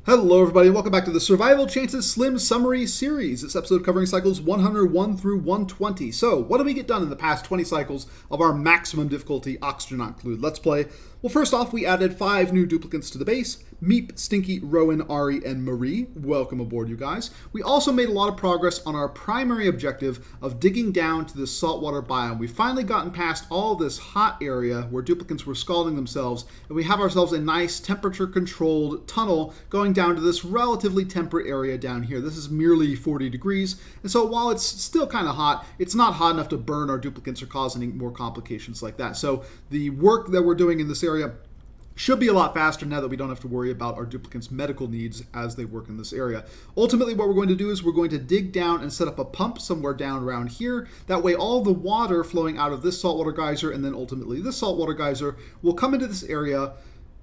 Hello everybody, welcome back to the Survival Chances Slim Summary Series. This episode covering cycles 101 through 120. So, what did we get done in the past 20 cycles of our maximum difficulty Oxygen Not Included? Let's play. Well, first off, we added 5 new duplicants to the base. Meep, Stinky, Rowan, Ari, and Marie. Welcome aboard, you guys. We also made a lot of progress on our primary objective of digging down to the saltwater biome. We've finally gotten past all this hot area where duplicants were scalding themselves, and we have ourselves a nice temperature-controlled tunnel going down to this relatively temperate area down here. This is merely 40 degrees, and so while it's still kind of hot, it's not hot enough to burn our duplicants or cause any more complications like that. So the work that we're doing in this area should be a lot faster now that we don't have to worry about our duplicants' medical needs as they work in this area. Ultimately, what we're going to do is we're going to dig down and set up a pump somewhere down around here. That way, all the water flowing out of this saltwater geyser and then ultimately this saltwater geyser will come into this area,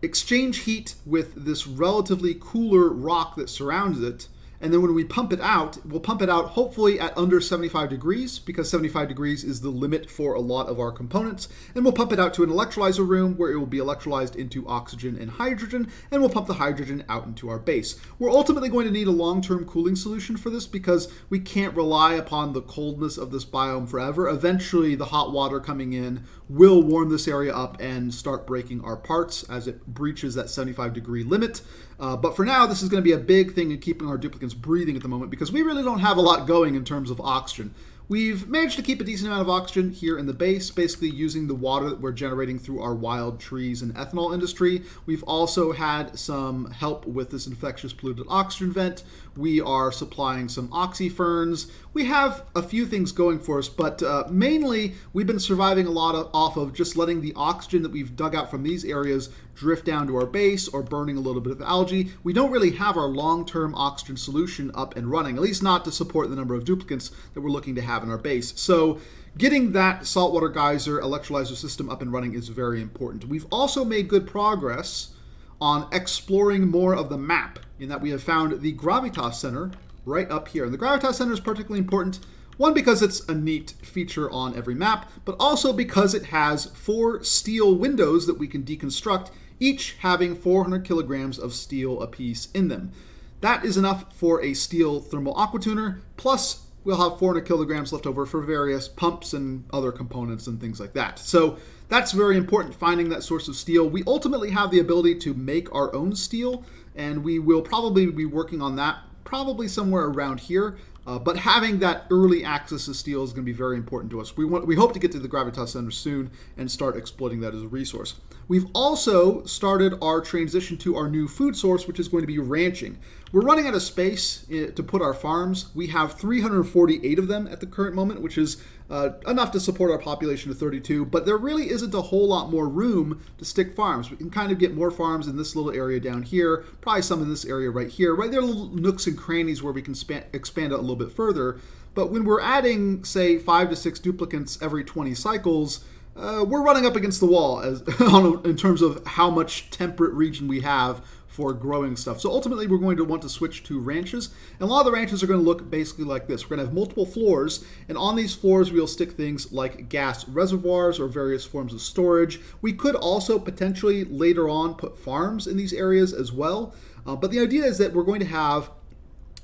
exchange heat with this relatively cooler rock that surrounds it, and then when we pump it out, we'll pump it out hopefully at under 75 degrees, because 75 degrees is the limit for a lot of our components, and we'll pump it out to an electrolyzer room where it will be electrolyzed into oxygen and hydrogen, and we'll pump the hydrogen out into our base. We're ultimately going to need a long-term cooling solution for this because we can't rely upon the coldness of this biome forever. Eventually, the hot water coming in will warm this area up and start breaking our parts as it breaches that 75 degree limit. But for now, this is going to be a big thing in keeping our duplicants breathing at the moment because we really don't have a lot going in terms of oxygen. We've managed to keep a decent amount of oxygen here in the base, basically using the water that we're generating through our wild trees and ethanol industry. We've also had some help with this infectious polluted oxygen vent. We are supplying some oxyferns. We have a few things going for us, but mainly we've been surviving a lot off of just letting the oxygen that we've dug out from these areas drift down to our base or burning a little bit of algae. We don't really have our long-term oxygen solution up and running, at least not to support the number of duplicants that we're looking to have in our base. So getting that saltwater geyser electrolyzer system up and running is very important. We've also made good progress on exploring more of the map in that we have found the Gravitas Center right up here. And the Gravitas Center is particularly important, one, because it's a neat feature on every map, but also because it has 4 steel windows that we can deconstruct, each having 400 kilograms of steel apiece in them. That is enough for a steel thermal aquatuner, plus we'll have 400 kilograms left over for various pumps and other components and things like that. So that's very important, finding that source of steel. We ultimately have the ability to make our own steel, and we will probably be working on that probably somewhere around here. But having that early access to steel is going to be very important to us. We hope to get to the Gravitas Center soon and start exploiting that as a resource. We've also started our transition to our new food source, which is going to be ranching. We're running out of space to put our farms. We have 348 of them at the current moment, which is enough to support our population of 32, but there really isn't a whole lot more room to stick farms. We can kind of get more farms in this little area down here, probably some in this area right here. Right there are little nooks and crannies where we can expand out a little bit further, but when we're adding, say, 5 to 6 duplicants every 20 cycles, we're running up against the wall in terms of how much temperate region we have for growing stuff. So ultimately, we're going to want to switch to ranches. And a lot of the ranches are going to look basically like this. We're going to have multiple floors, and on these floors, we'll stick things like gas reservoirs or various forms of storage. We could also potentially later on put farms in these areas as well. But the idea is that we're going to have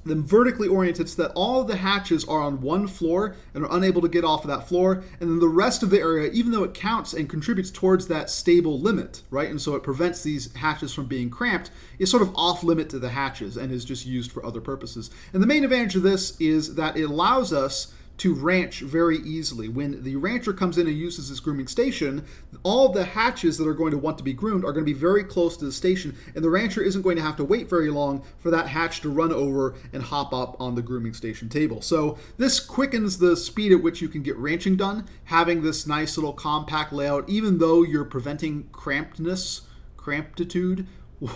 them vertically oriented so that all of the hatches are on one floor and are unable to get off of that floor, and then the rest of the area, even though it counts and contributes towards that stable limit, right, and so it prevents these hatches from being cramped, is sort of off limit to the hatches and is just used for other purposes. And the main advantage of this is that it allows us to ranch very easily. When the rancher comes in and uses this grooming station, all of the hatches that are going to want to be groomed are going to be very close to the station, and the rancher isn't going to have to wait very long for that hatch to run over and hop up on the grooming station table. So this quickens the speed at which you can get ranching done, having this nice little compact layout, even though you're preventing cramptitude,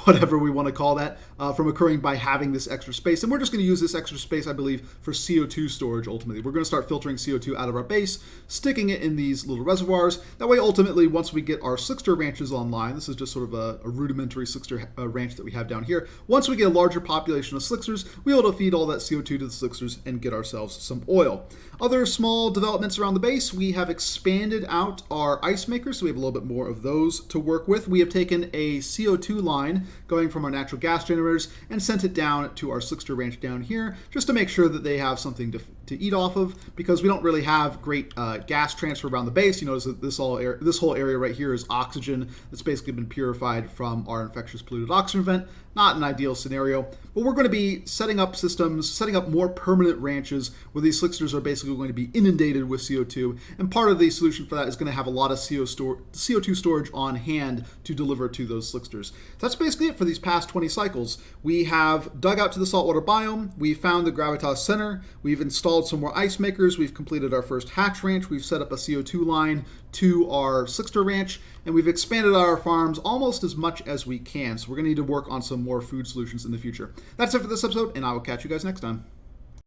whatever we want to call that, from occurring by having this extra space. And we're just going to use this extra space, I believe, for CO2 storage ultimately. We're going to start filtering CO2 out of our base, sticking it in these little reservoirs. That way, ultimately, once we get our Slickster ranches online, this is just sort of a rudimentary Slickster ranch that we have down here. Once we get a larger population of Slicksters, we'll be able to feed all that CO2 to the Slicksters and get ourselves some oil. Other small developments around the base, we have expanded out our ice makers, so we have a little bit more of those to work with. We have taken a CO2 line line going from our natural gas generators and sent it down to our Slickster ranch down here, just to make sure that they have something to eat off of, because we don't really have great gas transfer around the base. You notice that this whole area right here is oxygen that's basically been purified from our infectious polluted oxygen vent. Not an ideal scenario, but we're going to be setting up systems, setting up more permanent ranches where these Slicksters are basically going to be inundated with CO2, and part of the solution for that is going to have a lot of CO2 storage on hand to deliver to those Slicksters. That's basically it for these past 20 cycles. We have dug out to the saltwater biome, we found the Gravitas Center, we've installed some more ice makers, we've completed our first hatch ranch, we've set up a CO2 line to our Slickster ranch, and we've expanded our farms almost as much as we can. So we're going to need to work on some more food solutions in the future. That's it for this episode, and I will catch you guys next time.